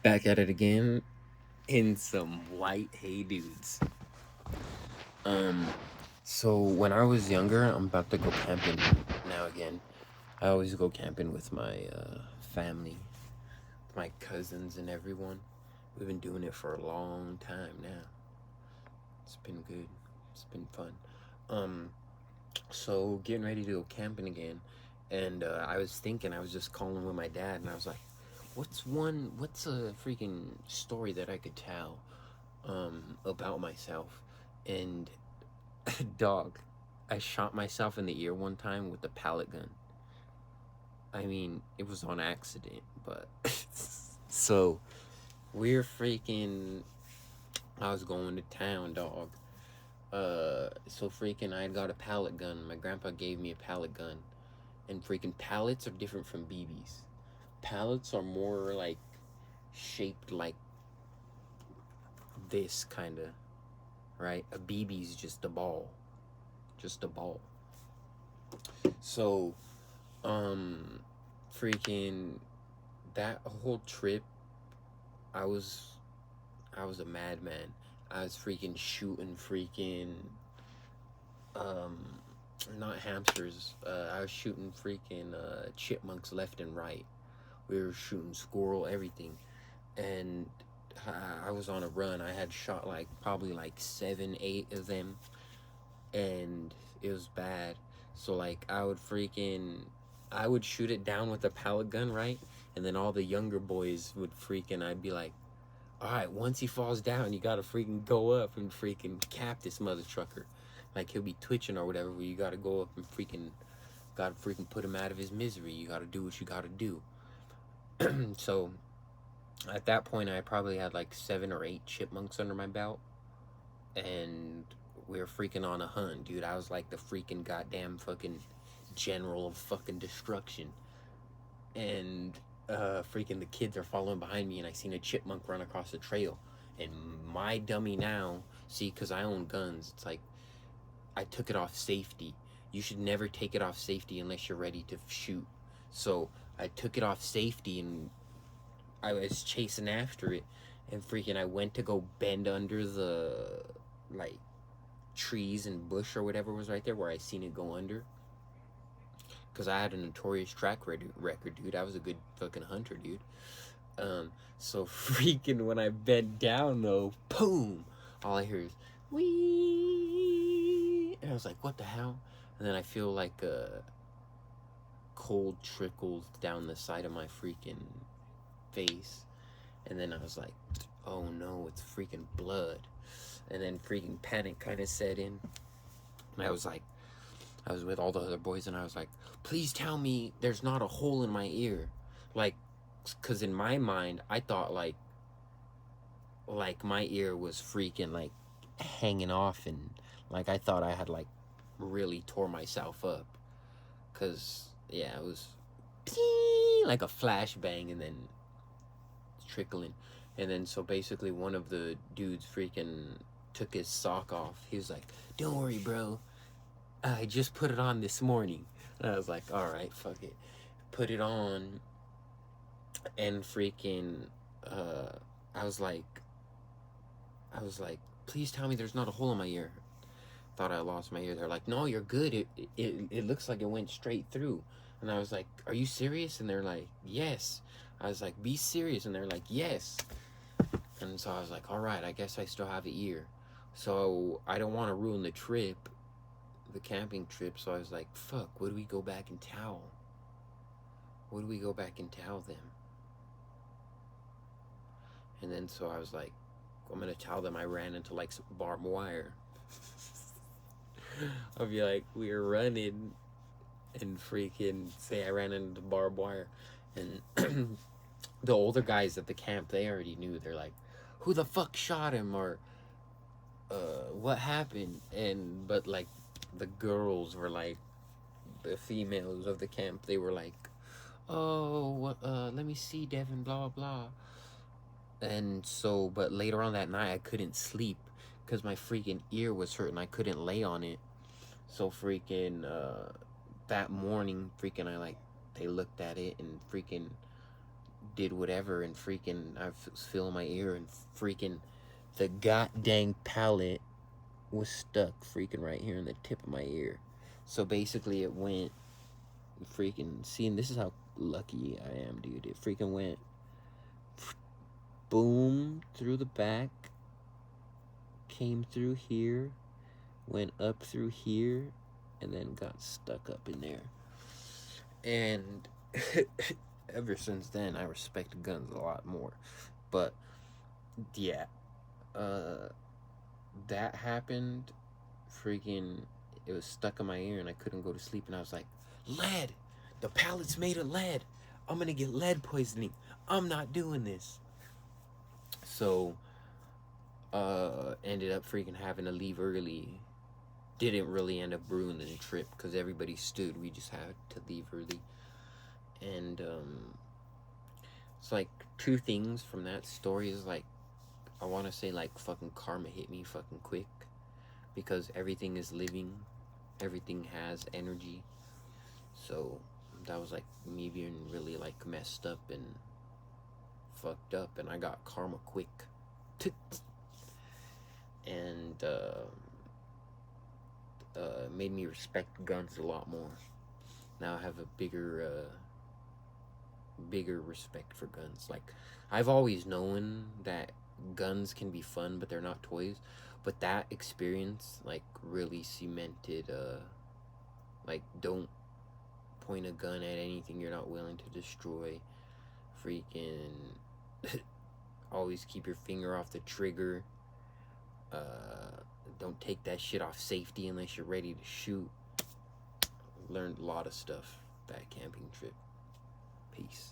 Back at it again in some white hey dudes. Um, so when I was younger, I'm about to go camping now again. I always go camping with my family, my cousins, and everyone. We've been doing it for a long time now. It's been good. It's been fun. Um, so getting ready to go camping again, and I was thinking, I was just calling with my dad, and I was like, what's a freaking story that I could tell about myself? And dog, I shot myself in the ear one time with a pellet gun. I mean, it was on accident, but so we're freaking. I was going to town, dog. So freaking, I got a pellet gun. My grandpa gave me a pellet gun, and freaking pallets are different from BBs. Pallets are more like shaped like this kind of, right? A BB's just a ball, just a ball. So, um, freaking that whole trip, I was I was a madman. I was freaking shooting freaking um not hamsters. I was shooting freaking chipmunks left and right. We were shooting squirrel, everything, and I was on a run. I had shot like probably like 7, 8 of them, and it was bad. So like I would shoot it down with a pellet gun, right? And then all the younger boys would freaking I'd be like, all right, once he falls down, you gotta freaking go up and freaking cap this mother trucker. Like he'll be twitching or whatever, but you gotta go up and gotta freaking put him out of his misery. You gotta do what you gotta do. So at that point, I probably had like 7 or 8 chipmunks under my belt, and we were freaking on a hunt, dude. I was like the freaking goddamn fucking general of fucking destruction. And freaking the kids are following behind me, and I seen a chipmunk run across the trail. And my dummy now, see, because I own guns, it's like I took it off safety. You should never take it off safety unless you're ready to shoot. So I took it off safety, and I was chasing after it, and freaking I went to go bend under the like trees and bush or whatever was right there where I seen it go under. Cause I had a notorious track record, dude. I was a good fucking hunter, dude. So freaking when I bent down though, boom! All I hear is wee, and I was like, what the hell? And then I feel like cold trickles down the side of my freaking face, and then I was like, oh no, it's freaking blood. And then freaking panic kind of set in. And I was with all the other boys, and I was like, please tell me there's not a hole in my ear. Like, because in my mind, I thought like my ear was freaking like hanging off, and like I thought I had like really tore myself up. Because, yeah, it was like a flashbang, and then trickling. And then so basically one of the dudes freaking took his sock off. He was like, don't worry, bro. I just put it on this morning. And I was like, all right, fuck it. Put it on, and freaking, uh, I was like, I was like, please tell me there's not a hole in my ear. Thought I lost my ear. They're like, no, you're good. It looks like it went straight through. And I was like, are you serious? And they're like, yes. I was like, be serious. And they're like, yes. And so I was like, all right, I guess I still have an ear. So I don't want to ruin the trip, the camping trip. So I was like, fuck, what do we go back and tell? What do we go back and tell them? And then so I was like, I'm going to tell them I ran into like some barbed wire. I'll be like, we were running, and freaking say I ran into barbed wire. And the older guys at the camp, they already knew. They're like, who the fuck shot him? Or what happened? And but like the girls were like, the females of the camp, they were like, oh, what, let me see, Devin, blah blah. And so, but later on that night, I couldn't sleep because my freaking ear was hurting. I couldn't lay on it. So freaking that morning, freaking I like, they looked at it, and freaking did whatever, and freaking I was feeling my ear, and freaking the goddamn pallet was stuck freaking right here in the tip of my ear. So basically it went freaking, seeing this is how lucky I am, dude. It freaking went boom through the back, came through here, went up through here, and then got stuck up in there. And ever since then, I respect guns a lot more. But yeah, that happened. Freaking, it was stuck in my ear, and I couldn't go to sleep. And I was like, lead. The pallet's made of lead. I'm gonna get lead poisoning. I'm not doing this. So, ended up freaking having to leave early. Didn't really end up ruining the trip because everybody stood. We just had to leave early. And it's like two things from that story is like, I want to say like fucking karma hit me fucking quick, because everything is living, everything has energy. So that was like me being really like messed up and fucked up, and I got karma quick. And made me respect guns a lot more. Now I have a bigger respect for guns. Like, I've always known that guns can be fun, but they're not toys. But that experience like really cemented like, don't point a gun at anything you're not willing to destroy. Freaking always keep your finger off the trigger. Don't take that shit off safety unless you're ready to shoot. Learned a lot of stuff that camping trip. Peace.